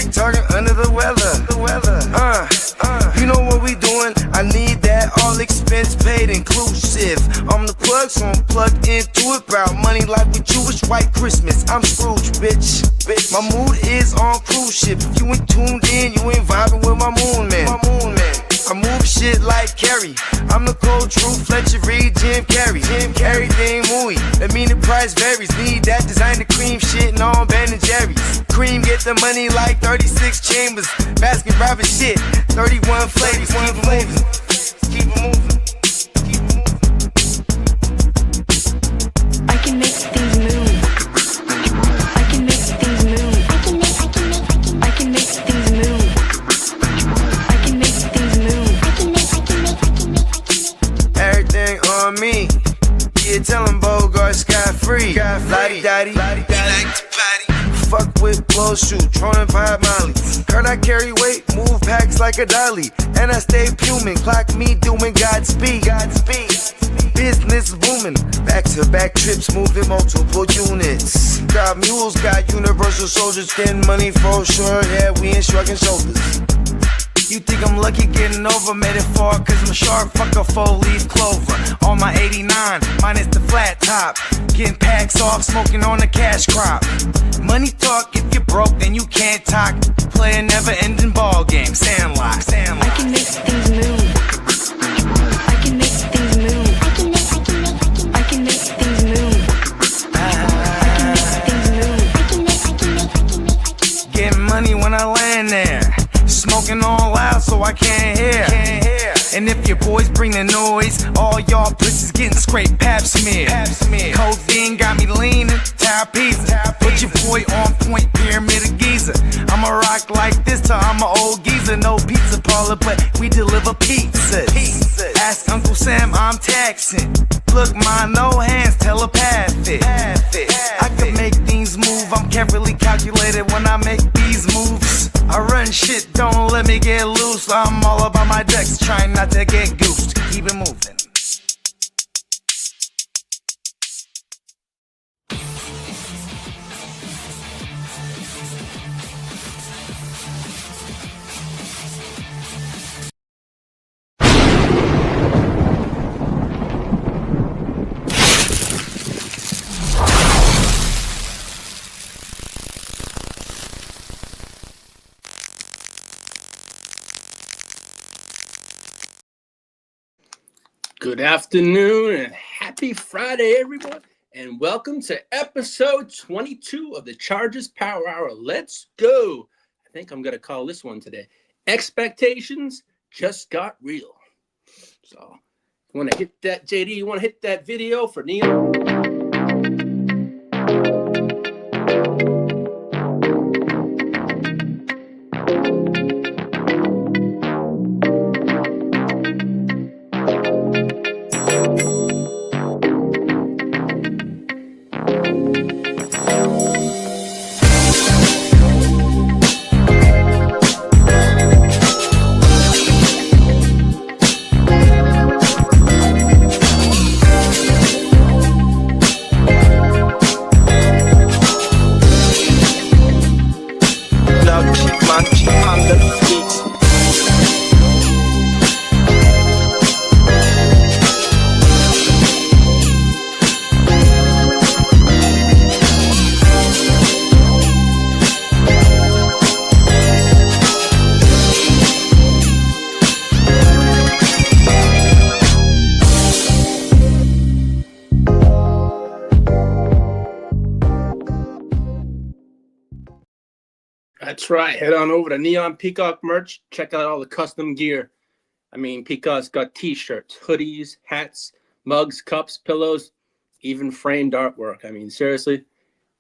sick, talking under the weather. You know what we doing? I need that all expense paid inclusive. I'm the plug, so I'm plugged into it. About money like with Jewish white Christmas. I'm Scrooge, bitch. My mood is on cruise ship. If you ain't tuned in, you ain't vibing with my moon man. I move shit like Kerry. I'm the cold truth, Fletcher Reed, Jim Carrey. Everything mooey, that mean the price varies. Need that designer cream shit and all Ben and Jerry's. Cream get the money like 36 chambers. Baskin Robbins shit, 31 flavors. Keep it moving. I can make things move. I can make things move. I can make things move. I can make things move. Everything on me. Yeah, tell him Bogart scot-free. Lottie-dottie, like to potty. Fuck with blow shoot, Tronin Pied Molly. Heard I carry weight, move packs like a dolly. And I stay fuming, clock me doing Godspeed. Business booming, back-to-back trips moving multiple units. Got mules, got universal soldiers, getting money for sure. Yeah, we ain't shrugging shoulders. You think I'm lucky getting over, made it far, cause I'm sharp, fuck a 4-leaf clover. On my 89, minus the flat top. Getting packs off, smoking on the cash crop. Money talk, if you're broke, then you can't talk. Play a never-ending ball game, Sandlot. I can make things move. I can make things move. I can make things move. I can make things move. Getting money when I land there. Smoking all loud so I can't hear. And if your boys bring the noise, all y'all pussies getting scraped pap smear. Codeine got me leaning, tap pizza. Put your boy on point, pyramid of Giza. I'ma rock like this till I'm an old geezer. No pizza parlor, but we deliver pizzas. Ask Uncle Sam, I'm taxing. Look, ma, no hands, telepathic. I can make things move, I'm carefully calculated when I make these moves. I run shit, don't let me get loose. I'm all about my decks, trying not to get goosed. Keep it moving. Good afternoon and happy Friday, everyone, and welcome to episode 22 of the Chargers Power Hour. Let's go. I think I'm going to call this one today, Expectations Just Got Real. So, you want to hit that, JD? You want to hit that video for Neil? That's right. Head on over to Neon Peacock merch. Check out all the custom gear. I mean, Peacock's got t-shirts, hoodies, hats, mugs, cups, pillows, even framed artwork. I mean, seriously,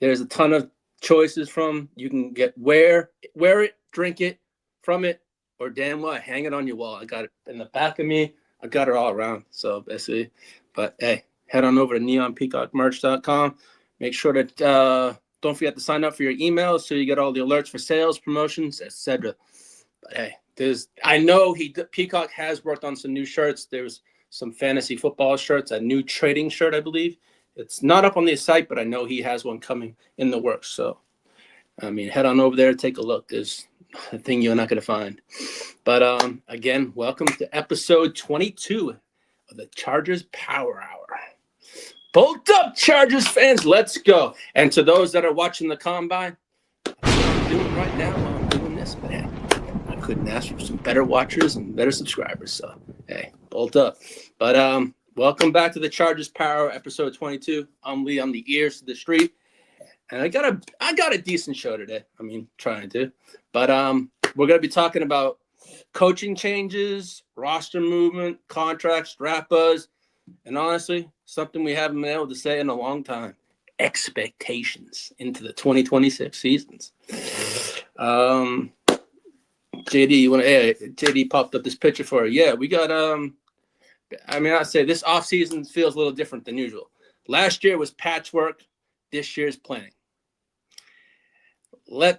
there's a ton of choices from. You can get wear it, drink it, from it, or damn well, hang it on your wall. I got it in the back of me. I got it all around. So basically, but hey, head on over to neonpeacockmerch.com. Make sure that don't forget to sign up for your emails so you get all the alerts for sales, promotions, etc. But hey, I know Peacock has worked on some new shirts. There's some fantasy football shirts, a new trading shirt, I believe. It's not up on the site, but I know he has one coming in the works. So, I mean, head on over there, take a look. There's a thing you're not going to find. But again, welcome to episode 22 of the Chargers Power Hour. Bolt up, Chargers fans. Let's go. And to those that are watching the combine, that's what I'm doing right now while I'm doing this. But hey, I couldn't ask for some better watchers and better subscribers. So, hey, bolt up. But welcome back to the Chargers Power Hour, episode 22. I'm Lee. I'm the ears to the street. And I got a decent show today. I mean, trying to. But we're going to be talking about coaching changes, roster movement, contracts, draft buzz, and honestly, something we haven't been able to say in a long time, expectations into the 2026 seasons. JD, JD popped up this picture for you. Yeah, we got I'd say this offseason feels a little different than usual. Last year was patchwork. This year's planning.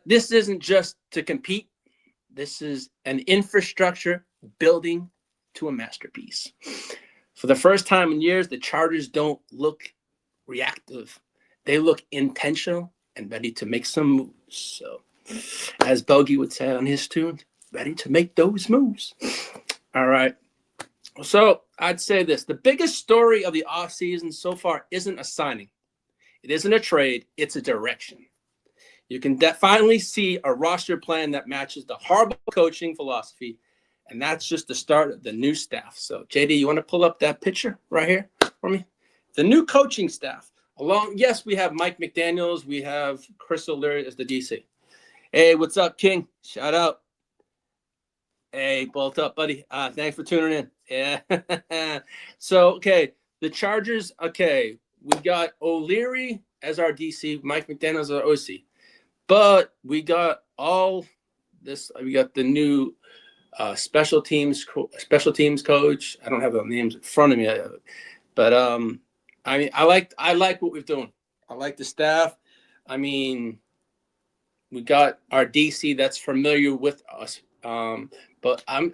This isn't just to compete. This is an infrastructure building to a masterpiece. For the first time in years, the Chargers don't look reactive. They look intentional and ready to make some moves. So, as Bogey would say on his tune, ready to make those moves. All right. So, I'd say this. The biggest story of the offseason so far isn't a signing. It isn't a trade. It's a direction. You can finally see a roster plan that matches the Harbaugh coaching philosophy, and that's just the start of the new staff. So, JD, you want to pull up that picture right here for me? The new coaching staff. Yes, we have Mike McDaniels. We have Chris O'Leary as the DC. Hey, what's up, King? Shout out. Hey, bolt up, buddy. Thanks for tuning in. Yeah. So, okay, the Chargers, okay, we got O'Leary as our DC, Mike McDaniels as our OC. But we got all this. We got the new special teams coach. I don't have the names in front of me, but I mean, I like what we're doing. I like the staff. I mean, we got our DC that's familiar with us. But I'm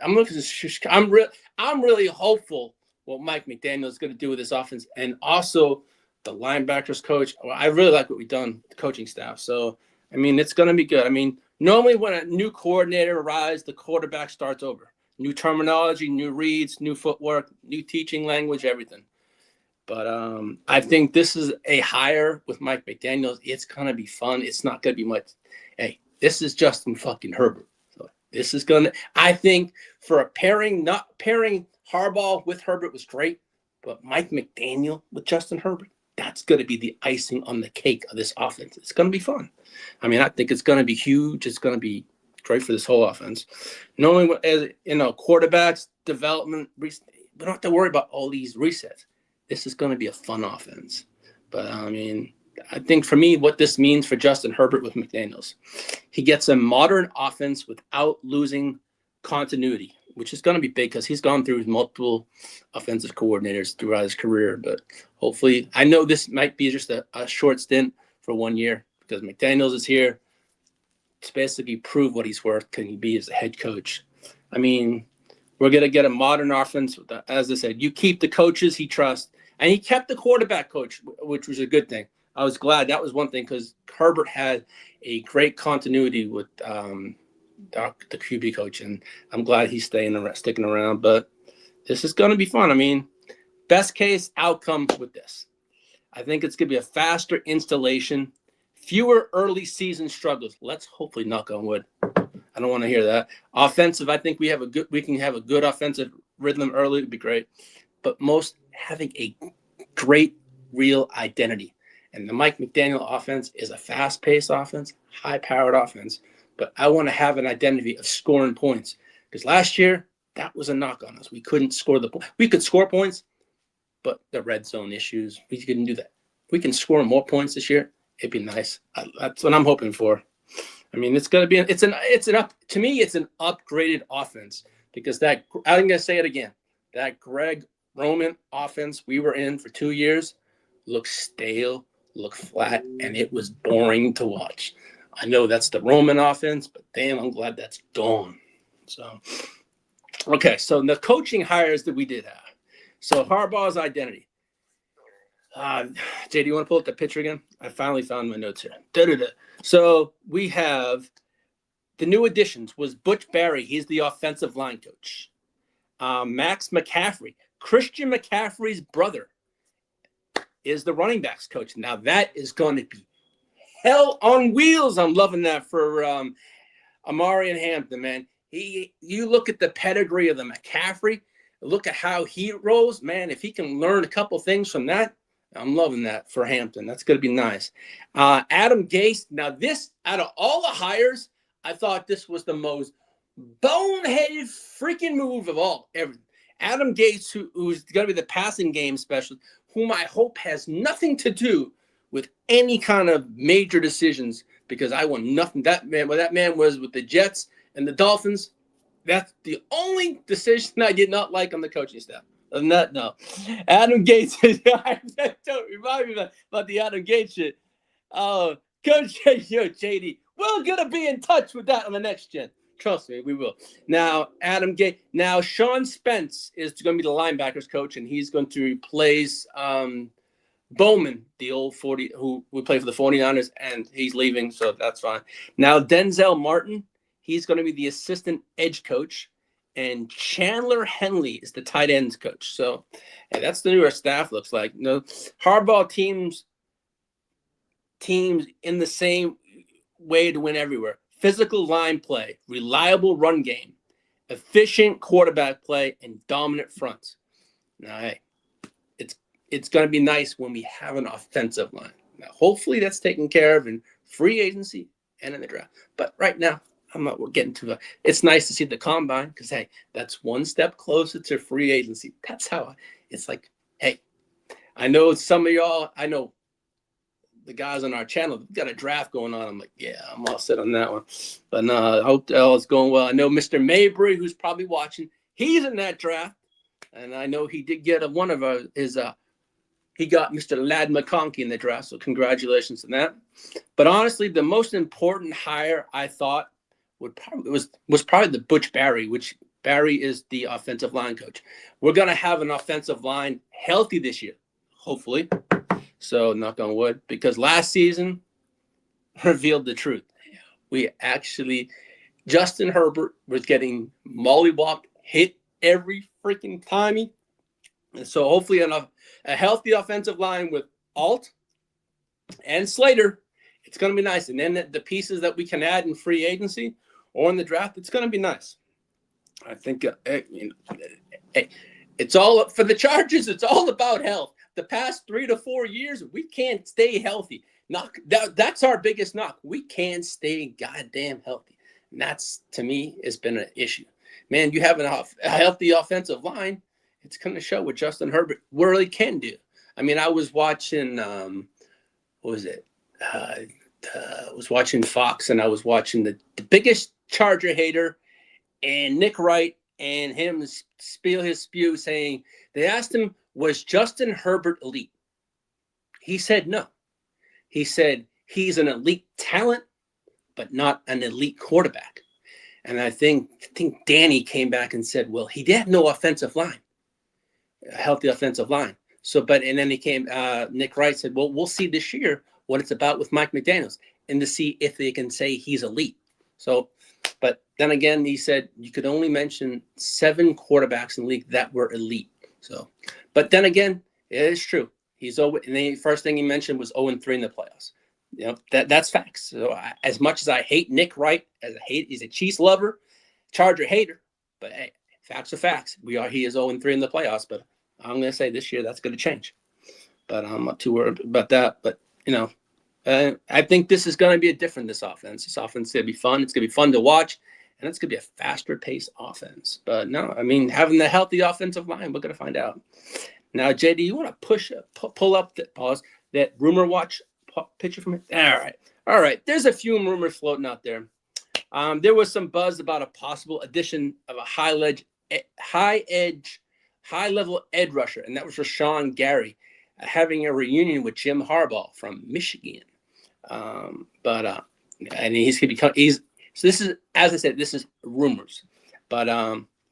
really hopeful what Mike McDaniel is going to do with this offense, and also the linebackers coach. I really like what we've done with the coaching staff. So. I mean, it's going to be good. I mean, normally when a new coordinator arrives, the quarterback starts over. New terminology, new reads, new footwork, new teaching language, everything. But I think this is a hire with Mike McDaniel. It's going to be fun. It's not going to be much. Hey, this is Justin fucking Herbert. So this is going to – I think for a pairing Harbaugh with Herbert was great, but Mike McDaniel with Justin Herbert, that's going to be the icing on the cake of this offense. It's going to be fun. I mean, I think it's going to be huge. It's going to be great for this whole offense. Knowing, as quarterbacks, development, we don't have to worry about all these resets. This is going to be a fun offense. But, I mean, I think for me, what this means for Justin Herbert with McDaniels, he gets a modern offense without losing continuity, which is going to be big because he's gone through multiple offensive coordinators throughout his career. But hopefully, I know this might be just a short stint for 1 year because McDaniels is here to basically prove what he's worth. Can he be as a head coach? I mean, we're going to get a modern offense. As I said, you keep the coaches he trusts. And he kept the quarterback coach, which was a good thing. I was glad that was one thing because Herbert had a great continuity with the QB coach, and I'm glad he's sticking around. But this is going to be fun. I mean, best case outcome with this, I think it's going to be a faster installation, fewer early season struggles. Let's hopefully knock on wood. I don't want to hear that. Offensive, I think we can have a good offensive rhythm early. It'd be great. But most having a great real identity. And the Mike McDaniel offense is a fast-paced offense, high-powered offense. But I want to have an identity of scoring points. Because last year, that was a knock on us. We couldn't score the points. We could score points, but the red zone issues, we couldn't do that. If we can score more points this year, it'd be nice. That's what I'm hoping for. I mean, it's going to be it's an upgraded offense because I'm going to say it again. That Greg Roman offense we were in for 2 years looked stale, looked flat, and it was boring to watch. I know that's the Roman offense, but damn, I'm glad that's gone. So, okay, so the coaching hires that we did have. So Harbaugh's identity. Jay, do you want to pull up the picture again? I finally found my notes here. So we have the new additions was Butch Barry. He's the offensive line coach. Max McCaffrey, Christian McCaffrey's brother, is the running backs coach. Now that is going to be hell on wheels. I'm loving that for Amari and Hampton, man. You look at the pedigree of the McCaffrey, look at how he rolls, man. If he can learn a couple things from that, I'm loving that for Hampton. That's going to be nice. Adam Gase. Now this, out of all the hires, I thought this was the most boneheaded freaking move of all ever. Adam Gase, who's going to be the passing game specialist, whom I hope has nothing to do with any kind of major decisions, because I want nothing. That man was with the Jets and the Dolphins. That's the only decision I did not like on the coaching staff. Other than that, no. Adam Gates. Don't remind me about the Adam Gates shit. Coach JD, we're going to be in touch with that on the next gen. Trust me, we will. Now, Adam Gates. Now, Sean Spence is going to be the linebackers coach, and he's going to replace Bowman, the old 40 who would play for the 49ers, and he's leaving, so that's fine. Now, Denzel Martin, he's going to be the assistant edge coach, and Chandler Henley is the tight ends coach. So, hey, that's the newer staff looks like. Harbaugh teams in the same way to win everywhere. Physical line play, reliable run game, efficient quarterback play, and dominant fronts. Now, hey, it's going to be nice when we have an offensive line. Now, hopefully that's taken care of in free agency and in the draft. But right now, we're getting to it. It's nice to see the combine because, hey, that's one step closer to free agency. That's how it's like, hey, I know some of y'all, I know the guys on our channel got a draft going on. I'm like, yeah, I'm all set on that one. But no, I hope all is going well. I know Mr. Mabry, who's probably watching, he's in that draft. And I know he did get one of his he got Mr. Ladd McConkey in the draft, so congratulations on that. But honestly, the most important hire I thought was probably the Butch Barry, which Barry is the offensive line coach. We're going to have an offensive line healthy this year, hopefully. So knock on wood, because last season revealed the truth. Justin Herbert was getting mollywopped, hit every freaking time. And so hopefully a healthy offensive line with Alt and Slater, it's going to be nice. And then the pieces that we can add in free agency or in the draft, it's going to be nice. I think it's all up for the Chargers. It's all about health. The past 3 to 4 years, we can't stay healthy. That's our biggest knock. We can't stay goddamn healthy. And that's, to me, has been an issue. Man, you have a healthy offensive line, it's going to show what Justin Herbert really can do. I mean, I was watching, I was watching Fox, and I was watching the biggest Charger hater and Nick Wright and him spill his spew saying, they asked him, was Justin Herbert elite? He said no. He said he's an elite talent, but not an elite quarterback. And I think Danny came back and said, well, he had no offensive line, a healthy offensive line. And then Nick Wright said, well, we'll see this year what it's about with Mike McDaniel and to see if they can say he's elite. So, but then again, he said you could only mention 7 quarterbacks in the league that were elite. So, but then again, it is true. He's and the first thing he mentioned was 0-3 in the playoffs. You know, that's facts. So as much as I hate Nick Wright, he's a Chiefs lover, Charger hater, but hey, facts are facts. He is 0-3 in the playoffs, but I'm going to say this year that's going to change. But I'm not too worried about that. But, I think this is going to be this offense. This offense is going to be fun. It's going to be fun to watch, and it's going to be a faster-paced offense. But no, I mean, having the healthy offensive line, we're going to find out. Now, JD, you want to pull up that rumor watch picture from it? All right. There's a few rumors floating out there. There was some buzz about a possible addition of a high-level edge rusher, and that was Rashawn Gary, having a reunion with Jim Harbaugh from Michigan. And he's going to become. So this is, as I said, this is rumors, but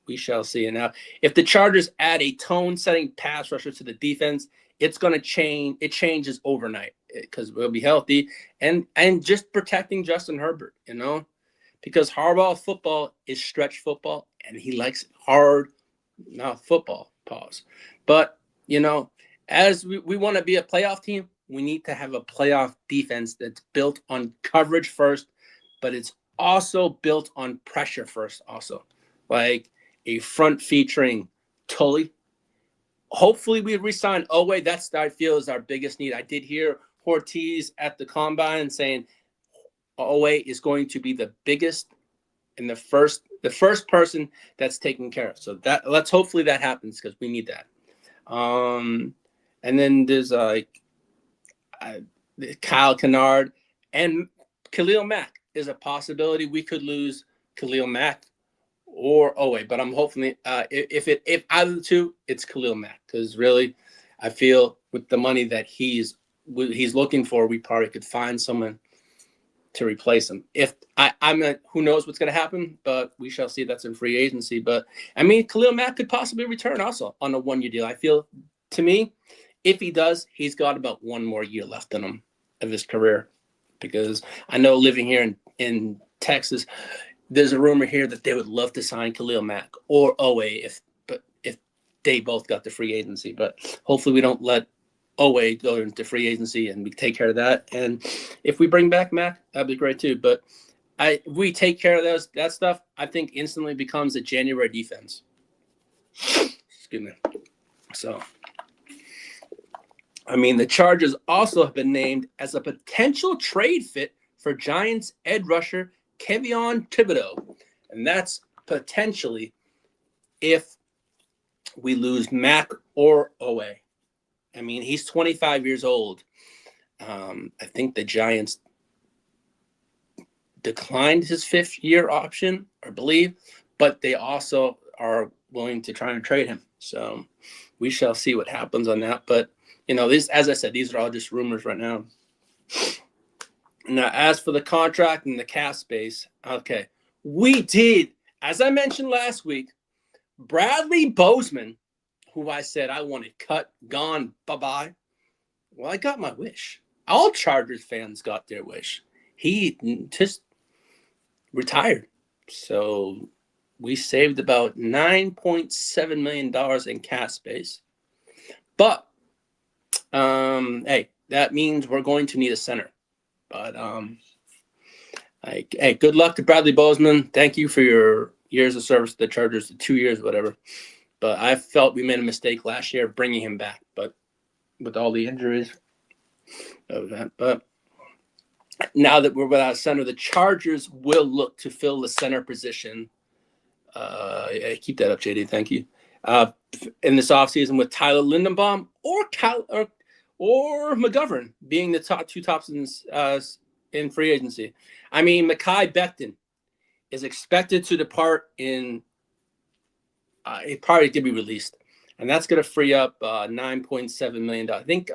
we shall see. And now, if the Chargers add a tone-setting pass rusher to the defense, it's going to change. It changes overnight because we'll be healthy and just protecting Justin Herbert. because Harbaugh football is stretch football, and he likes hard football. Pause. But, as we want to be a playoff team, we need to have a playoff defense that's built on coverage first, but it's also built on pressure first also. Like a front featuring Tully. Hopefully we resign Owe. That's, I feel, is our biggest need. I did hear Ortiz at the combine saying Owe is going to be the biggest and the first person that's taken care of. So let's hopefully that happens, because we need that. And then there's Kyle Kennard and Khalil Mack is a possibility. We could lose Khalil Mack or Owe, but I'm hopefully if either of the two, it's Khalil Mack, because really I feel with the money that he's looking for, we probably could find someone to replace him. If who knows what's going to happen, but we shall see. That's in free agency. But I mean, Khalil Mack could possibly return also on a 1-year deal. I feel, to me, if he does, he's got about 1 more year left in him of his career, because I know living here in Texas, there's a rumor here that they would love to sign Khalil Mack or Owe if they both got the free agency. But hopefully we don't let Owe go into free agency and we take care of that. And if we bring back Mack, that'd be great too. But if we take care of that stuff, I think instantly becomes a January defense. Excuse me. So, I mean, the Chargers also have been named as a potential trade fit for Giants edge rusher Kayvon Thibodeaux. And that's potentially if we lose Mack or Owe. I mean, he's 25 years old. I think the Giants declined his 5th-year option, I believe, but they also are willing to try and trade him. So we shall see what happens on that. But, this, as I said, these are all just rumors right now. Now, as for the contract and the cap space, okay, we did, as I mentioned last week, Bradley Bozeman, who I said I wanted cut, gone, bye-bye. Well, I got my wish. All Chargers fans got their wish. He just retired. So we saved about $9.7 million in cap space. But, hey, that means we're going to need a center. But, hey, good luck to Bradley Bozeman. Thank you for your years of service to the Chargers, the 2 years, whatever. But I felt we made a mistake last year bringing him back, but with all the injuries of that. But now that we're without a center, the Chargers will look to fill the center position. Keep that up, JD. Thank you. In this offseason with Tyler Linderbaum or McGovern being the top 2 options in free agency. I mean, Mekhi Becton is expected to depart in it probably did be released, and that's going to free up $9.7 million. I think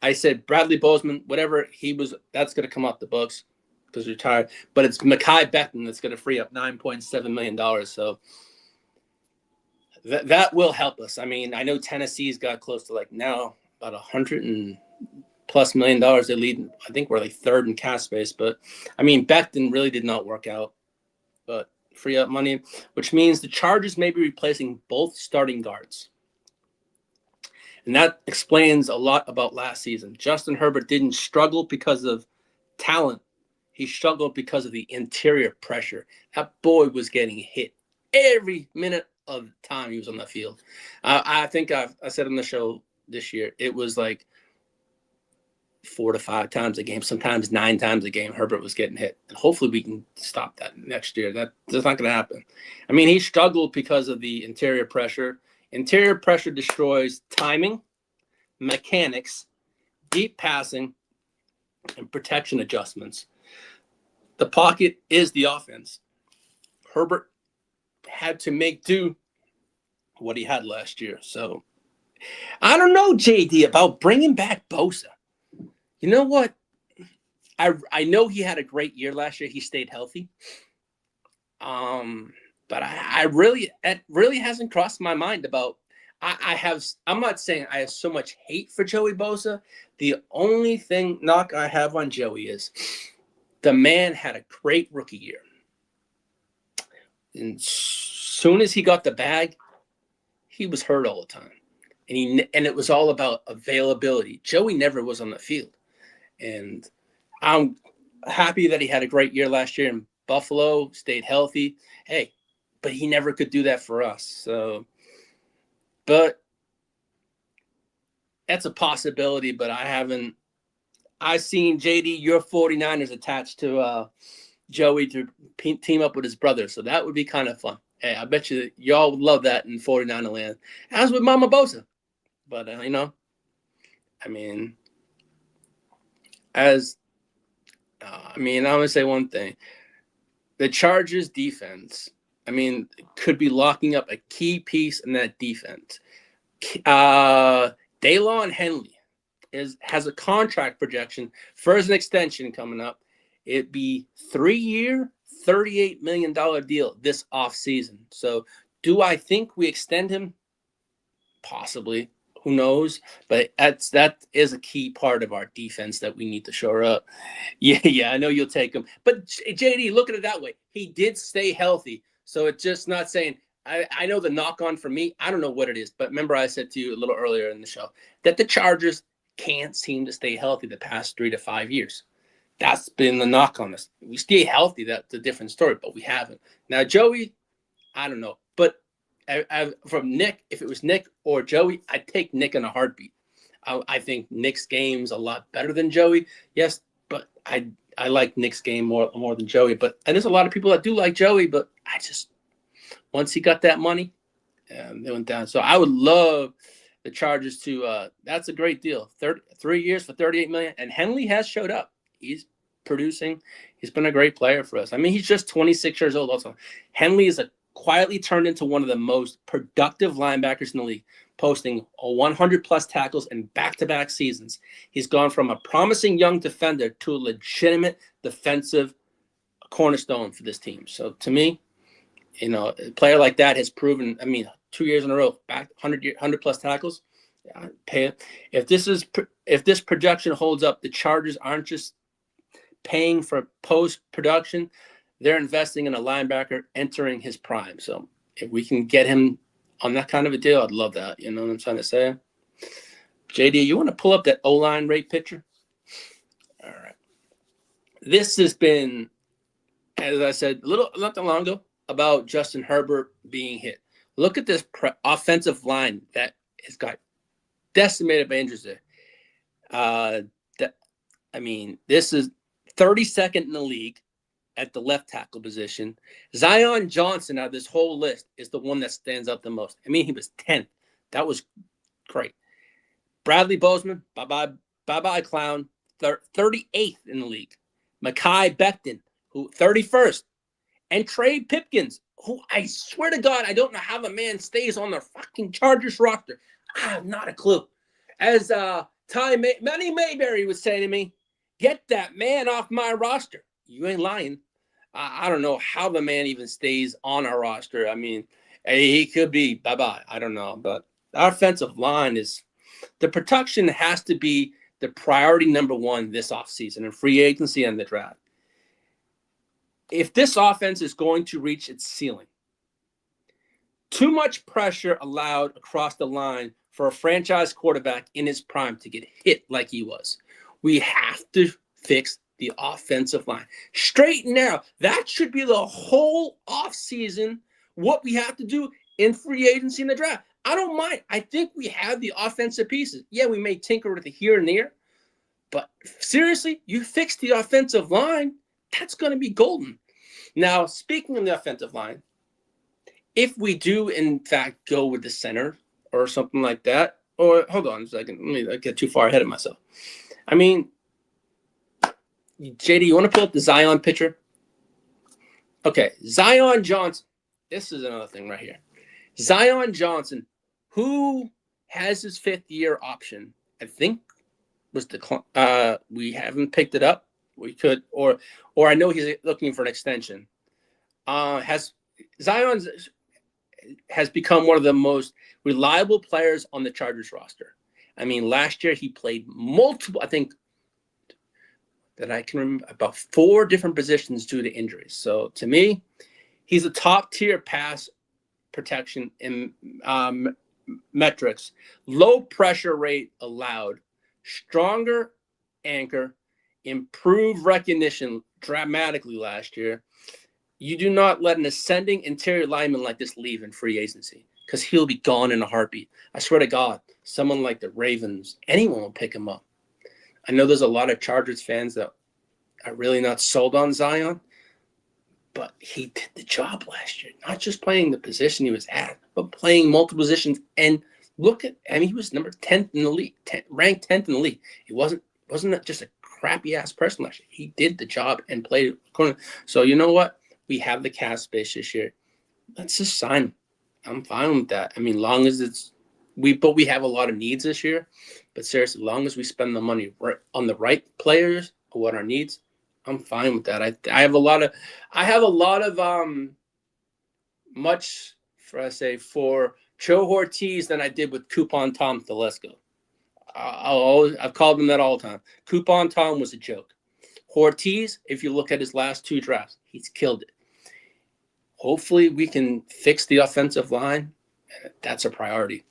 I said Bradley Bozeman, whatever he was, that's going to come off the books because he's retired. But it's Mekhi Becton that's going to free up $9.7 million. So that will help us. I mean, I know Tennessee's got close to now about $100+ million. They lead. I think we're 3rd in cap space. But I mean, Becton really did not work out. But free up money, which means the Chargers may be replacing both starting guards. And that explains a lot about last season. Justin Herbert didn't struggle because of talent. He struggled because of the interior pressure. That boy was getting hit every minute of the time he was on the field. I think I said on the show this year, it was 4 to 5 times a game, sometimes 9 times a game, Herbert was getting hit. And hopefully we can stop that next year. That's not going to happen. I mean, he struggled because of the interior pressure. Interior pressure destroys timing, mechanics, deep passing, and protection adjustments. The pocket is the offense. Herbert had to make do what he had last year. So I don't know, JD, about bringing back Bosa. You know what? I know he had a great year last year. He stayed healthy. But it really hasn't crossed my mind about I'm not saying I have so much hate for Joey Bosa. The only knock I have on Joey is the man had a great rookie year. And soon as he got the bag, he was hurt all the time. And it was all about availability. Joey never was on the field. And I'm happy that he had a great year last year in Buffalo, stayed healthy. Hey, but he never could do that for us. So, but that's a possibility, but I've seen JD, your 49ers attached to Joey to team up with his brother. So that would be kind of fun. Hey, I bet you y'all would love that in 49er land. As with Mama Bosa. But, I mean, I'm going to say one thing. The Chargers defense, could be locking up a key piece in that defense. Daylon Henley has a contract projection for an extension coming up. It'd be 3-year, $38 million deal this offseason. So do I think we extend him? Possibly. Who knows? But that is a key part of our defense that we need to shore up. Yeah, I know you'll take him. But JD, look at it that way. He did stay healthy. So it's just not saying I know the knock on for me. I don't know what it is. But remember I said to you a little earlier in the show that the Chargers can't seem to stay healthy the past 3 to 5 years. That's been the knock on us. We stay healthy. That's a different story, but we haven't. Now, Joey, I don't know. But from Nick, if it was Nick or Joey, I'd take Nick in a heartbeat. I think Nick's game's a lot better than Joey. Yes, but I like Nick's game more than Joey. And there's a lot of people that do like Joey, but I just once he got that money, they went down. So I would love the Chargers to. That's a great deal. 3 years for $38 million, and Henley has showed up. He's producing. He's been a great player for us. He's just 26 years old. Also, Henley is quietly turned into one of the most productive linebackers in the league, posting 100-plus tackles in back-to-back seasons. He's gone from a promising young defender to a legitimate defensive cornerstone for this team. So to me, a player like that has proven, 2 years in a row, back 100-plus tackles. Yeah, pay it. If this projection holds up, the Chargers aren't just paying for post-production. They're investing in a linebacker entering his prime. So if we can get him on that kind of a deal, I'd love that. You know what I'm trying to say? JD, you want to pull up that O-line rate picture? All right. This has been, as I said, not that long ago, about Justin Herbert being hit. Look at this offensive line that has got decimated by injuries there. This is 32nd in the league at the left tackle position. Zion Johnson out of this whole list is the one that stands out the most. He was 10th. That was great. Bradley Bozeman, bye-bye clown, 38th in the league. Mekhi Becton, who 31st. And Trey Pipkins, who I swear to God, I don't know how the man stays on the fucking Chargers roster. I have not a clue. As Manny Mayberry would say to me, get that man off my roster. You ain't lying. I don't know how the man even stays on our roster. He could be bye-bye. I don't know. But our offensive line the production has to be the priority number one this offseason in free agency and the draft. If this offense is going to reach its ceiling, too much pressure allowed across the line for a franchise quarterback in his prime to get hit like he was. We have to fix the offensive line. Straight and narrow. That should be the whole offseason, what we have to do in free agency and the draft. I don't mind. I think we have the offensive pieces. Yeah, we may tinker with it here and there, but seriously, you fix the offensive line, that's going to be golden. Now, speaking of the offensive line, if we do, in fact, go with the center or something like that, or hold on a second, let me get too far ahead of myself. JD, you want to pull up the Zion picture? Okay, Zion Johnson. This is another thing right here. Zion Johnson, who has his 5th-year option, I think was we haven't picked it up. We could, or I know he's looking for an extension. Zion has become one of the most reliable players on the Chargers roster. Last year he played multiple, I think, that I can remember, about 4 different positions due to injuries. So to me, He's a top-tier pass protection in metrics. Low pressure rate allowed. Stronger anchor. Improved recognition dramatically last year. You do not let an ascending interior lineman like this leave in free agency because he'll be gone in a heartbeat. I swear to God, someone like the Ravens, anyone will pick him up. I know there's a lot of Chargers fans that are really not sold on Zion, but he did the job last year. Not just playing the position he was at, but playing multiple positions. And look at, I mean, he was number 10th in the league, ranked 10th in the league. He wasn't just a crappy-ass person last year. He did the job and played accordingly. So you know what? We have the cap space this year. Let's just sign him. I'm fine with that. I mean, long as we have a lot of needs this year. But seriously, long as we spend the money on the right players or what our needs, I'm fine with that. I have a lot of much for Joe Ortiz than I did with Coupon Tom Telesco. I've called him that all the time. Coupon Tom was a joke. Ortiz, if you look at his last 2 drafts, he's killed it. Hopefully we can fix the offensive line. That's a priority.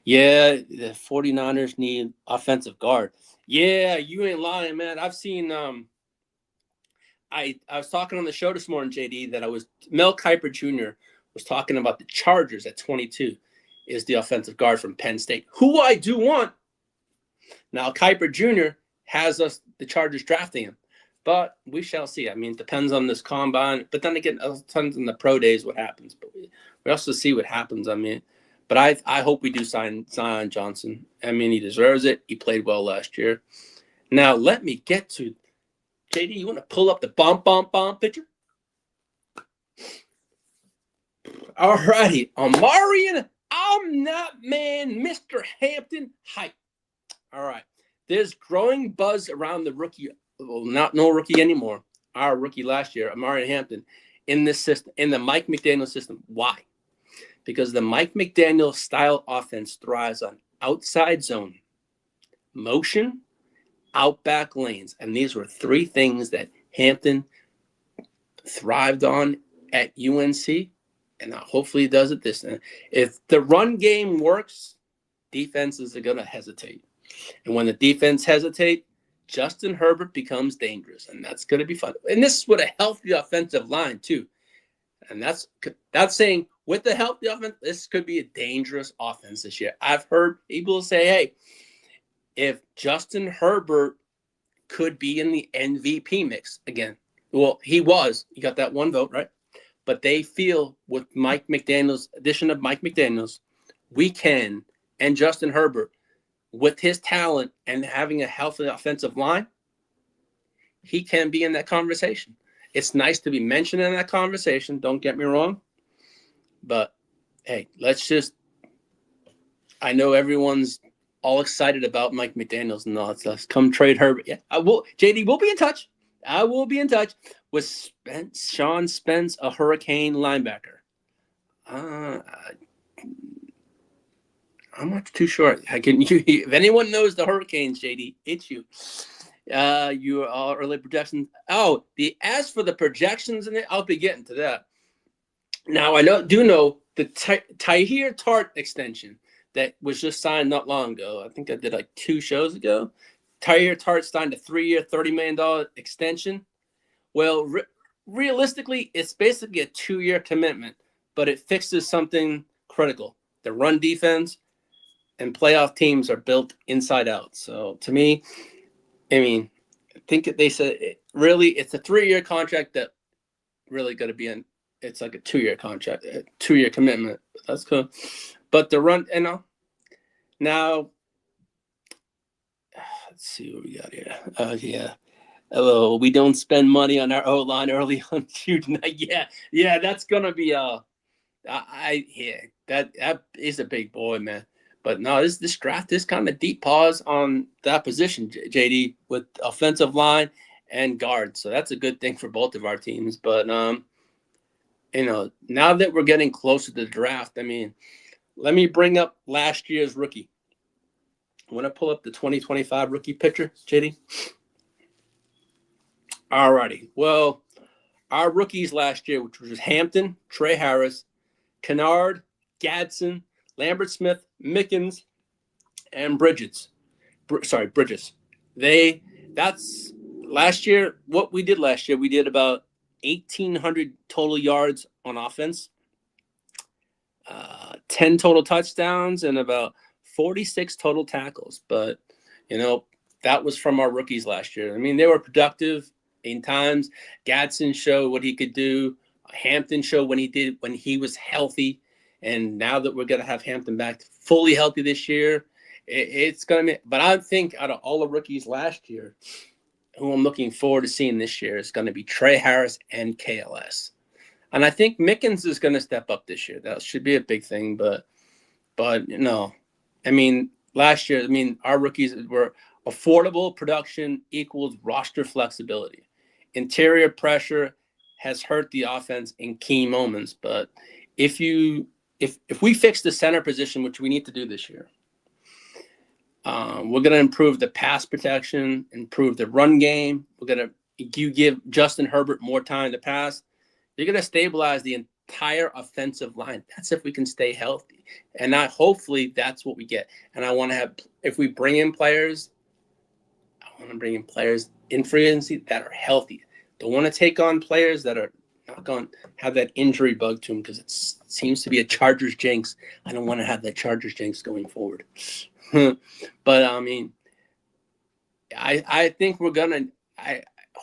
Yeah, the 49ers need offensive guard. Yeah, you ain't lying, man. I've seen I was talking on the show this morning, JD, that Mel Kiper Jr. was talking about the Chargers at 22 is the offensive guard from Penn State, who I do want. Now, Kiper Jr. has the Chargers drafting him, but we shall see. I mean, it depends on this combine, but then again, it depends on the pro days what happens. But we also see what happens. I mean, but I hope we do sign Zion Johnson. I mean, he deserves it. He played well last year. Now, let me get to JD. You want to pull up the bomb picture? All righty, Amarian. I'm not man, Mr. Hampton hype. All right. There's growing buzz around the rookie, well, not no rookie anymore, our rookie last year, Amari Hampton, in this system, in the Mike McDaniel system. Why? Because the Mike McDaniel style offense thrives on outside zone, motion, outback lanes. And these were 3 things that Hampton thrived on at UNC. And hopefully he does it this time. If the run game works, defenses are going to hesitate. And when the defense hesitate, Justin Herbert becomes dangerous. And that's going to be fun. And this is with a healthy offensive line, too. And that's saying with the healthy offense, this could be a dangerous offense this year. I've heard people say, hey, if Justin Herbert could be in the MVP mix again. Well, he got that 1 vote, right? But they feel with Mike McDaniel's addition of Mike McDaniel's, we can, and Justin Herbert, with his talent and having a healthy offensive line, he can be in that conversation. It's nice to be mentioned in that conversation. Don't get me wrong. But, hey, I know everyone's all excited about Mike McDaniels and all that stuff. Come trade Herbert. Yeah, JD, we'll be in touch. I will be in touch with Sean Spence, a Hurricane linebacker. I'm not too sure. If anyone knows the Hurricanes, JD, it's you. You are early projections. Oh, as for the projections in it, I'll be getting to that. Now I do know the Tahir Tart extension that was just signed not long ago. I think I did like 2 shows ago. Tahir Tart signed a 3-year, $30 million extension. Well, realistically, it's basically a 2-year commitment, but it fixes something critical. The run defense and playoff teams are built inside out. So to me, I mean, I think they said it's a 3-year contract that really going to be it's like a 2-year contract, a 2-year commitment. That's cool. But the run, now, let's see what we got here. Yeah. Hello, we don't spend money on our O-line early on Tuesday night. Yeah, that's going to be that is a big boy, man. But no, this draft is kind of deep pause on that position, JD, with offensive line and guard. So that's a good thing for both of our teams. But, now that we're getting closer to the draft, I mean, let me bring up last year's rookie. I want to pull up the 2025 rookie picture, JD. All righty. Well, our rookies last year, which was Hampton, Trey Harris, Kennard, Gadsden, Lambert Smith, Mickens, and Bridges. That's last year. What we did last year, we did about 1,800 total yards on offense, 10 total touchdowns, and about 46 total tackles. But, that was from our rookies last year. I mean, they were productive in times. Gadsden showed what he could do. Hampton showed when he was healthy. And now that we're going to have Hampton back fully healthy this year, it's going to be – but I think out of all the rookies last year, who I'm looking forward to seeing this year is going to be Trey Harris and KLS. And I think Mickens is going to step up this year. That should be a big thing. But I mean, last year, our rookies were affordable production equals roster flexibility. Interior pressure has hurt the offense in key moments. But if we fix the center position, which we need to do this year, we're going to improve the pass protection, improve the run game. You give Justin Herbert more time to pass. You're going to stabilize the entire offensive line. That's if we can stay healthy. And hopefully that's what we get. And I want to have, if we bring in players, I want to bring in players in free agency that are healthy. Don't want to take on players that are not going to have that injury bug to them because it seems to be a Chargers jinx. I don't want to have that Chargers jinx going forward. But I think we're gonna.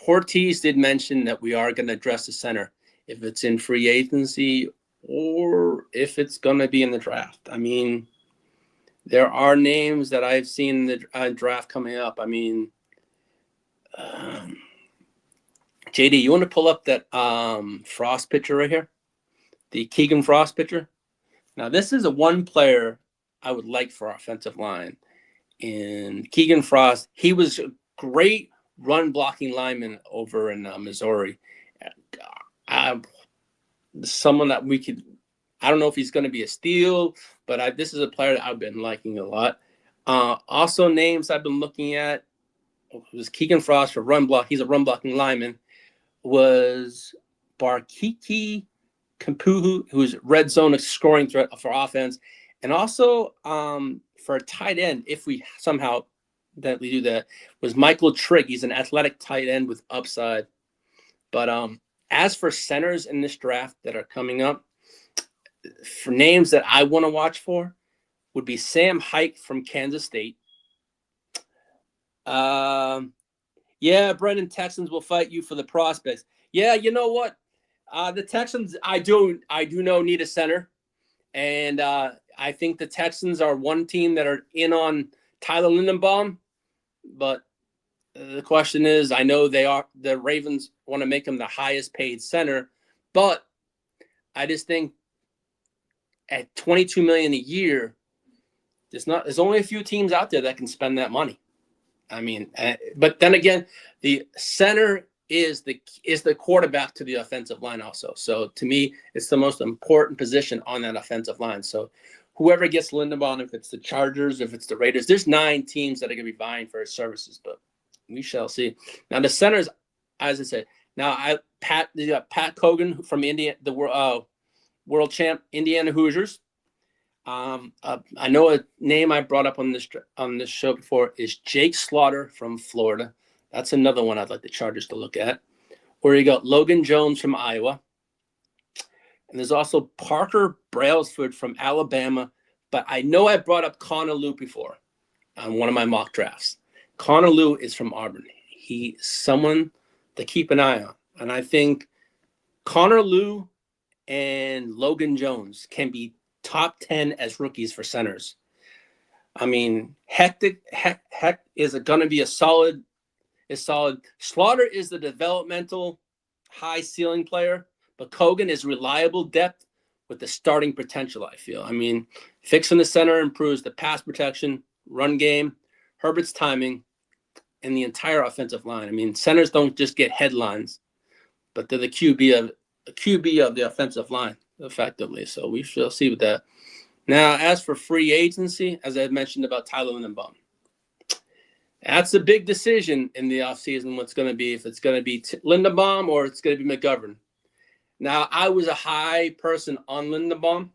Ortiz did mention that we are gonna address the center if it's in free agency or if it's gonna be in the draft. I mean, there are names that I've seen in the draft coming up. I mean, JD, you want to pull up that Frost picture right here, the Keegan Frost picture? Now, this is a one player I would like for our offensive line. And Keegan Frost, he was a great run blocking lineman over in Missouri. Someone that we could, I don't know if he's going to be a steal, but this is a player that I've been liking a lot. Also names I've been looking at was Keegan Frost for run block. He's a run blocking lineman. Was Barkiki Kampuhu, who's red zone scoring threat for offense. And also for a tight end, if we somehow that we do that, was Michael Trigg. He's an athletic tight end with upside. But as for centers in this draft that are coming up, for names that I want to watch for would be Sam Hike from Kansas State. Yeah, Brendan, Texans will fight you for the prospects. Yeah, you know what? The Texans, I do know need a center. And I think the Texans are one team that are in on Tyler Linderbaum. But the question is, I know the Ravens want to make him the highest paid center. But I just think at $22 million a year, there's only a few teams out there that can spend that money. I mean, but then again, the center is the quarterback to the offensive line also. So to me, it's the most important position on that offensive line. So whoever gets Linderbaum, if it's the Chargers, if it's the Raiders, there's 9 teams that are going to be vying for his services, but we shall see. Now the centers, as I said, now Pat Cogan from Indiana, the world champ Indiana Hoosiers. I know a name I brought up on this show before is Jake Slaughter from Florida. That's another one I'd like the Chargers to look at. Or you got Logan Jones from Iowa. And there's also Parker Brailsford from Alabama. But I know I brought up Connor Lew before on one of my mock drafts. Connor Lew is from Auburn. He's someone to keep an eye on. And I think Connor Lew and Logan Jones can be top 10 as rookies for centers. I mean, Heck is going to be a solid. Slaughter is the developmental high ceiling player, but Cogan is reliable depth with the starting potential, I feel. I mean, fixing the center improves the pass protection, run game, Herbert's timing, and the entire offensive line. I mean, centers don't just get headlines, but they're the QB of the offensive line effectively. So we shall see with that. Now, as for free agency, as I mentioned about Tyler Linderbaum, That's a big decision in the offseason, what's going to be, if it's going to be Linderbaum or it's going to be McGovern. Now, I was a high person on Linderbaum.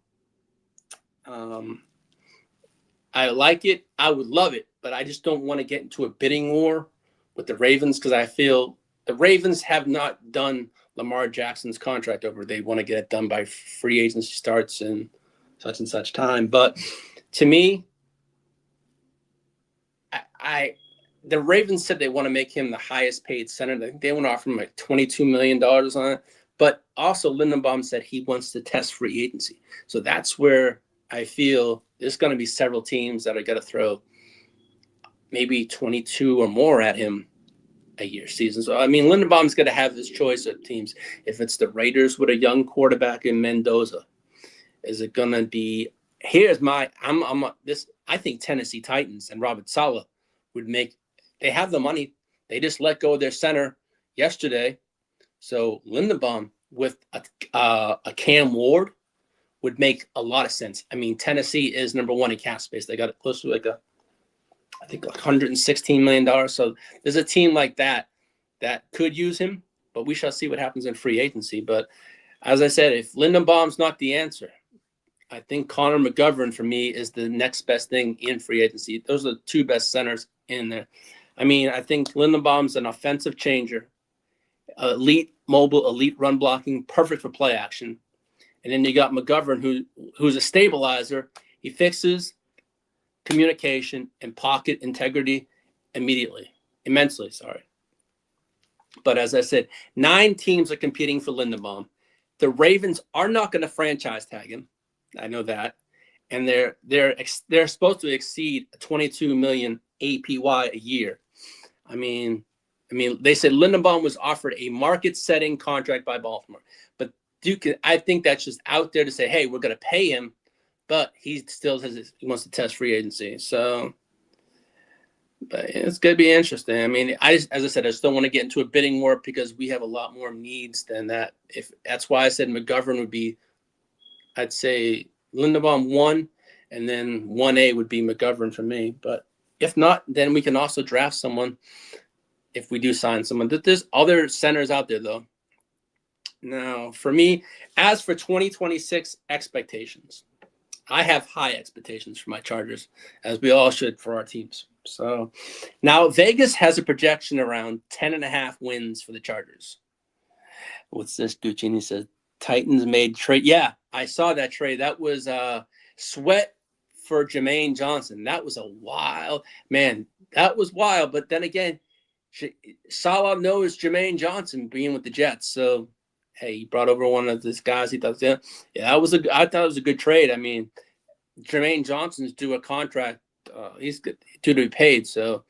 I like it. I would love it, but I just don't want to get into a bidding war with the Ravens because I feel the Ravens have not done Lamar Jackson's contract over. They want to get it done by free agency starts in such and such time. But to me, the Ravens said they want to make him the highest paid center. I think they want to offer him like $22 million on it. But also Linderbaum said he wants to test free agency. So that's where I feel there's going to be several teams that are going to throw maybe 22 or more at him a year season. So, I mean, Linderbaum's going to have his choice of teams. If it's the Raiders with a young quarterback in Mendoza, is it going to be – here's my – I think Tennessee Titans and Robert Saleh would make – they have the money. They just let go of their center yesterday. So Linderbaum with a Cam Ward would make a lot of sense. I mean, Tennessee is number one in cap space. They got it close to like $116 million. So there's a team like that could use him, but we shall see what happens in free agency. But as I said, if Linderbaum's not the answer, I think Connor McGovern for me is the next best thing in free agency. Those are the two best centers in there. I mean, I think Linderbaum's an offensive changer, elite mobile, elite run blocking, perfect for play action. And then you got McGovern, who's a stabilizer. He fixes communication and pocket integrity immensely. But as I said, 9 teams are competing for Linderbaum. The Ravens are not going to franchise tag him. I know that. And they're supposed to exceed $22 million APY a year. I mean, they said Linderbaum was offered a market-setting contract by Baltimore. But I think that's just out there to say, hey, we're going to pay him, but he still he wants to test free agency. So, but it's going to be interesting. I mean, as I said, I just don't want to get into a bidding war because we have a lot more needs than that. That's why I said McGovern would be, I'd say Linderbaum 1, and then 1A would be McGovern for me. But if not, then we can also draft someone if we do sign someone. There's other centers out there, though. Now, for me, as for 2026 expectations, I have high expectations for my Chargers, as we all should for our teams. So now Vegas has a projection around 10.5 wins for the Chargers. What's this? Duccini says Titans made trade. Yeah, I saw that trade. That was Sweat for Jermaine Johnson. That was a wild man. That was wild. But then again, Salah knows Jermaine Johnson being with the Jets. So, hey, he brought over one of these guys. He thought, I thought it was a good trade. I mean, Jermaine Johnson's due a contract. He's due to be paid. So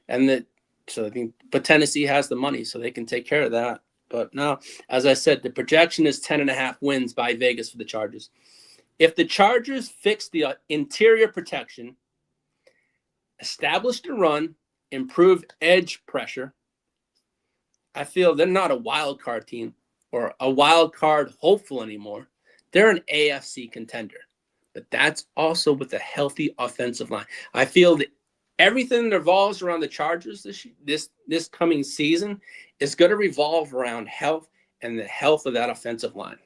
I think, but Tennessee has the money, so they can take care of that. But now, as I said, the projection is 10.5 wins by Vegas for the Chargers. If the Chargers fix the interior protection, establish the run, improve edge pressure, I feel they're not a wild card team or a wild card hopeful anymore. They're an AFC contender, but that's also with a healthy offensive line. I feel that everything that revolves around the Chargers this coming season is going to revolve around health and the health of that offensive line.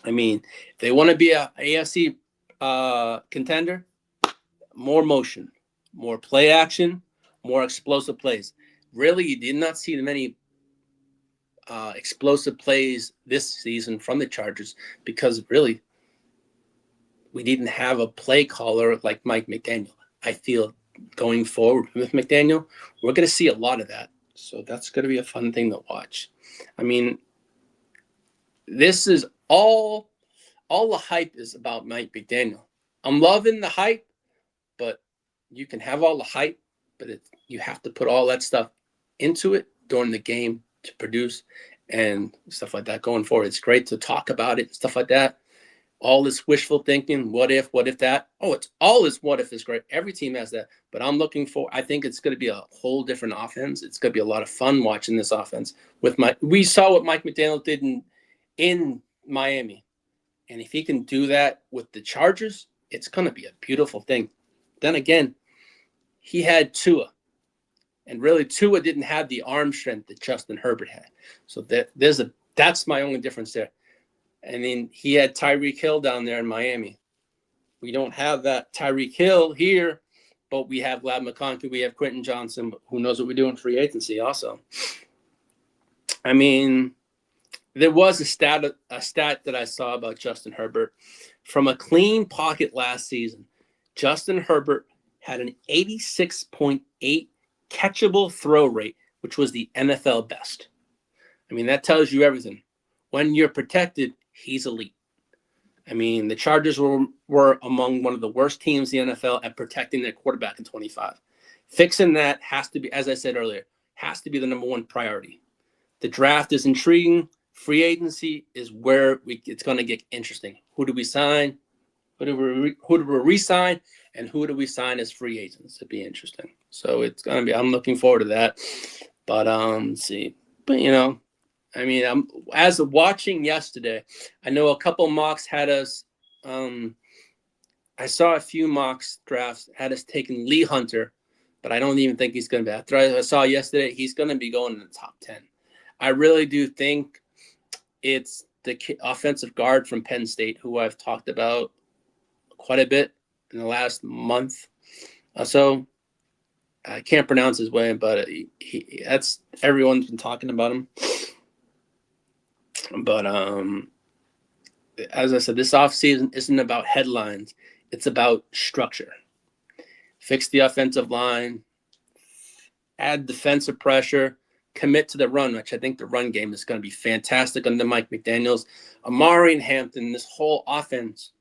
I mean, if they want to be a AFC contender, more motion, more play action, more explosive plays. Really, you did not see many explosive plays this season from the Chargers because really we didn't have a play caller like Mike McDaniel. I feel going forward with McDaniel, we're going to see a lot of that. So that's going to be a fun thing to watch. I mean, this is all the hype is about Mike McDaniel. I'm loving the hype, but you can have all the hype, but you have to put all that stuff into it during the game to produce and stuff like that going forward. It's great to talk about it and stuff like that. All this wishful thinking, what if that? Oh, it's all this what if is great. Every team has that. But I think it's going to be a whole different offense. It's going to be a lot of fun watching this offense. We saw what Mike McDaniel did in Miami. And if he can do that with the Chargers, it's going to be a beautiful thing. Then again, he had Tua. And really, Tua didn't have the arm strength that Justin Herbert had. So that's my only difference there. I mean, he had Tyreek Hill down there in Miami. We don't have that Tyreek Hill here, but we have Ladd McConkey, we have Quentin Johnson, who knows what we do in free agency also. I mean, there was a stat that I saw about Justin Herbert. From a clean pocket last season, Justin Herbert had an 86.8 catchable throw rate, which was the NFL best. I mean, that tells you everything. When you're protected, he's elite. I mean, the Chargers were among one of the worst teams in the NFL at protecting their quarterback in 25. Fixing that has to be, as I said earlier, has to be the number one priority. The draft is intriguing. Free agency is where it's going to get interesting. Who do we sign? Who do we re-sign? And who do we sign as free agents? It'd be interesting. So it's going to be, I'm looking forward to that. But, let's see. But, I mean, as of watching yesterday, I know a couple mocks had us, I saw a few mocks drafts had us taking Lee Hunter, but I don't even think he's going to be. After I saw yesterday, he's going to be going in the top 10. I really do think it's the offensive guard from Penn State, who I've talked about quite a bit in the last month. So I can't pronounce his name, but that's everyone's been talking about him. But as I said, this offseason isn't about headlines. It's about structure. Fix the offensive line, add defensive pressure, commit to the run, which I think the run game is going to be fantastic under Mike McDaniels. Amari and Hampton, this whole offense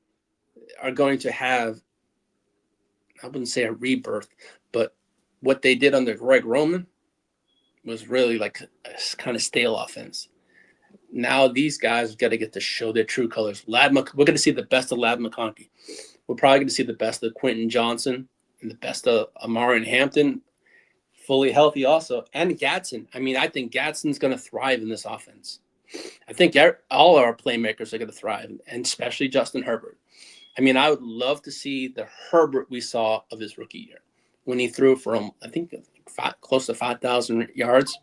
are going to have, I wouldn't say a rebirth, but what they did under Greg Roman was really like a kind of stale offense. Now these guys got to get to show their true colors. We're going to see the best of Ladd McConkey. We're probably going to see the best of Quentin Johnson and the best of Amari and Hampton, fully healthy also, and Gadsden. I mean, I think Gadsden's going to thrive in this offense. I think all our playmakers are going to thrive, and especially Justin Herbert. I mean, I would love to see the Herbert we saw of his rookie year when he threw for, I think, close to 5,000 yards.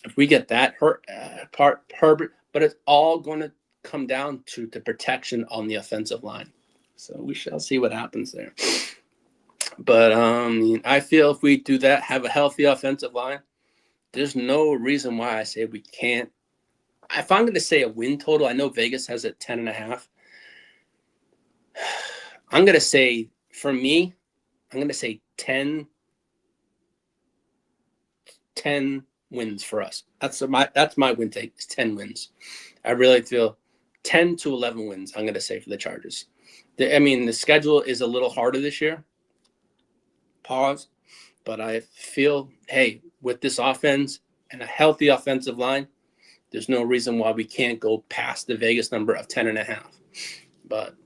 If we get that Herbert, but it's all going to come down to the protection on the offensive line. So we shall see what happens there. But I feel if we do that, have a healthy offensive line, there's no reason why I say we can't. If I'm going to say a win total, I know Vegas has it 10.5. I'm going to say, for me, I'm going to say 10 wins for us. That's my win take, is 10 wins. I really feel 10 to 11 wins, I'm going to say, for the Chargers. The schedule is a little harder this year. Pause. But I feel, hey, with this offense and a healthy offensive line, there's no reason why we can't go past the Vegas number of 10.5. But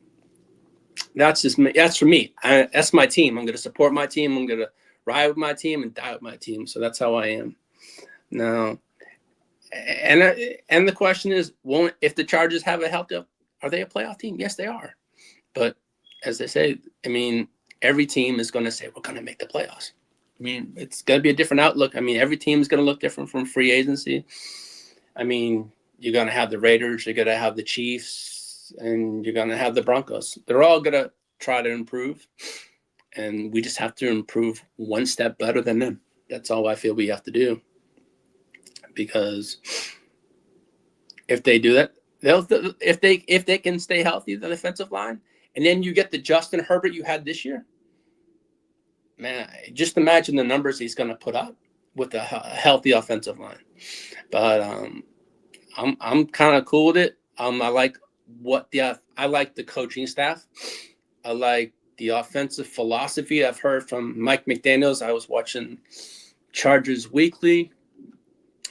that's for me. That's my team. I'm going to support my team. I'm going to ride with my team and die with my team. So that's how I am. Now, and the question is, if the Chargers have a healthy, are they a playoff team? Yes, they are. But as they say, I mean, every team is going to say, we're going to make the playoffs. I mean, it's going to be a different outlook. I mean, every team is going to look different from free agency. I mean, you're going to have the Raiders, you're going to have the Chiefs, and you're going to have the Broncos. They're all going to try to improve, and we just have to improve one step better than them. That's all I feel we have to do. Because if they do that, if they can stay healthy, the defensive line, and then you get the Justin Herbert you had this year, man, just imagine the numbers he's going to put up with a healthy offensive line. But I'm kind of cool with it. I like the coaching staff. I like the offensive philosophy I've heard from Mike McDaniel. I was watching Chargers Weekly,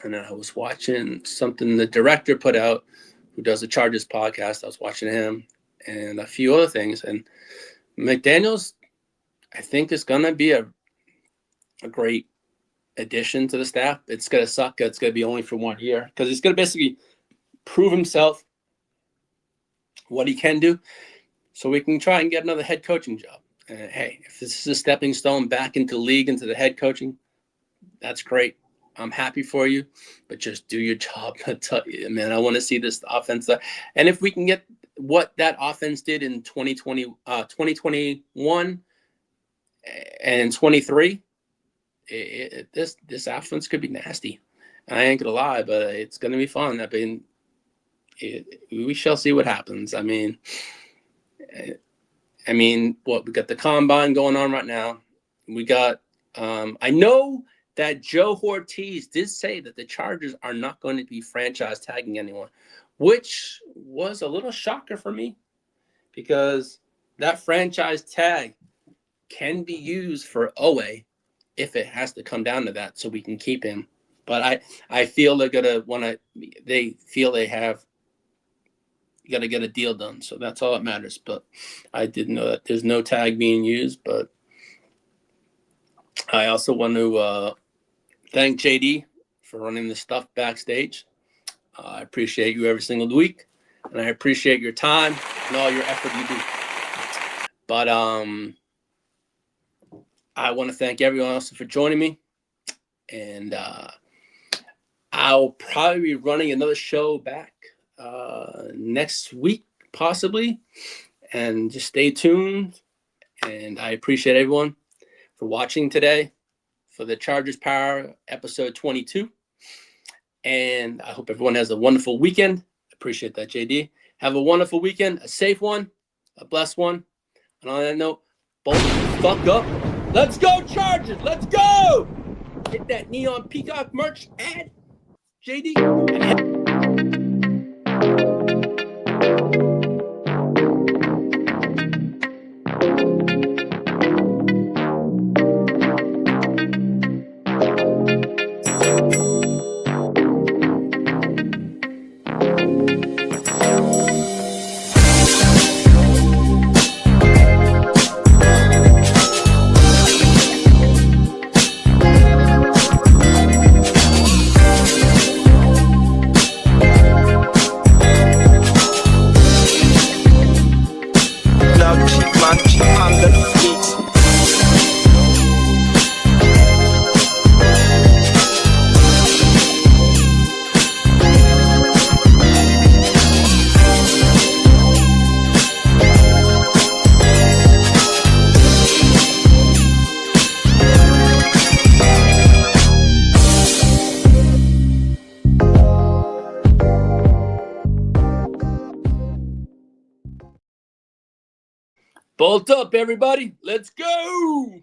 and then I was watching something the director put out, who does the Chargers podcast. I was watching him and a few other things. And McDaniel's, I think, is going to be a great addition to the staff. It's going to suck. It's going to be only for 1 year because he's going to basically prove himself what he can do so we can try and get another head coaching job. Hey, if this is a stepping stone back into the league, into the head coaching, that's great. I'm happy for you, but just do your job. I tell you, man, I want to see this offense. And if we can get what that offense did in 2021 and 23, this offense could be nasty. I ain't gonna lie, but it's gonna be fun. I mean, we shall see what happens. I mean, what we got the combine going on right now. We got. I know that Joe Ortiz did say that the Chargers are not going to be franchise tagging anyone, which was a little shocker for me because that franchise tag can be used for Owe if it has to come down to that so we can keep him. But I feel they're going to want to – they feel they have got to get a deal done. So that's all that matters. But I didn't know that there's no tag being used. But I also want to thank JD for running the stuff backstage. I appreciate you every single week, and I appreciate your time and all your effort you do. But I want to thank everyone else for joining me, and I'll probably be running another show back next week, possibly, and just stay tuned. And I appreciate everyone for watching today for the Chargers Power episode 22. And I hope everyone has a wonderful weekend. Appreciate that, JD. Have a wonderful weekend, a safe one, a blessed one. And on that note, bolt the fuck up. Let's go, Chargers. Let's go. Get that Neon Peacock merch ad, JD. Bolt up, everybody. Let's go.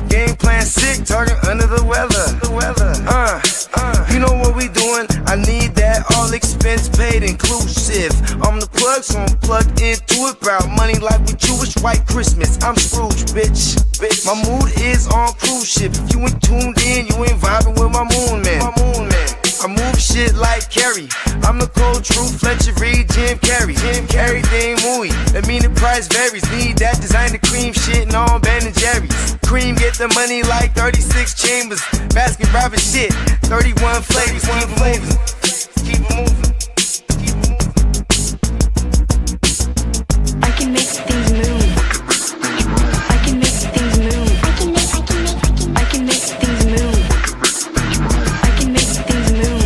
Game plan sick, talking under the weather. You know what we doing? I need that all expense paid inclusive. I'm the plug, so I'm plugged into it. Proud money like with Jewish white Christmas. I'm Scrooge, bitch. My mood is on cruise ship. If you ain't tuned in, you ain't vibing with my moon man. I move shit like Kerry. I'm the cold truth, Fletcher Reed, Jim Carrey. Everything mooey, that mean the price varies. Need that designer cream shit and all Ben and Jerry's. Cream get the money like 36 chambers. Baskin Robbins shit, 31 flavors. Keep it moving. I can make things move. I can make things move. I can make things move. I can make things move.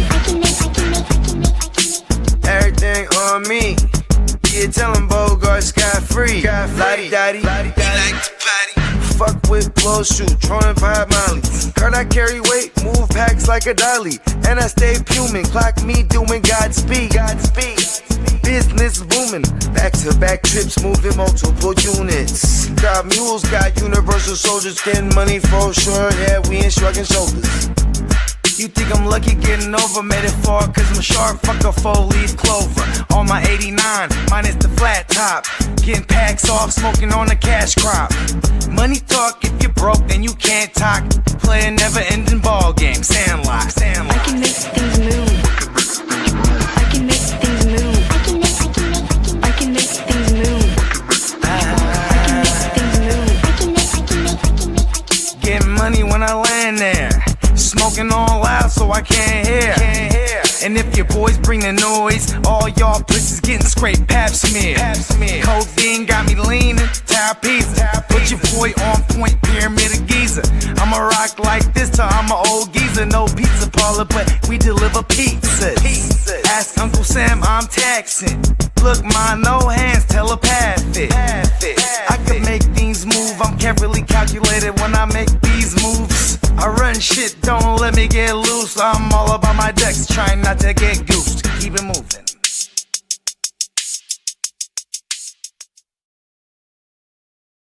Everything on me. Yeah, tell him Bogart scot-free. Lottie-dottie, he like to potty. Fuck with blow shoot, trolling 5 Molly. Heard I carry weight, move packs like a dolly. And I stay fuming, clock me doing Godspeed. business booming. Back-to-back trips, moving multiple units. Got mules, got universal soldiers, getting money for sure. Yeah, we ain't shrugging shoulders. You think I'm lucky getting over, made it far cause I'm sharp, fuck a 4-leaf clover. On my 89, minus the flat top. Getting packs off, smoking on the cash crop. Money talk, if you're broke then you can't talk. Play a never-ending ball game, Sandlot. I can make things move. I can make things move. I can make things move. Getting money when I land there. Smoking all loud so I can't hear. And if your boys bring the noise, all y'all pussies getting scraped pap smear. Codeine got me leaning, pizza. Put your boy on point, pyramid of Giza. I'ma rock like this till I'm an old geezer. No pizza parlor, but we deliver pizzas. Ask Uncle Sam, I'm taxing. Look, ma, no hands, telepathic. I can make things move, I'm carefully calculated when I make these moves. I run shit, don't let me get loose. I'm all about my decks, trying not to get goosed. Keep it moving.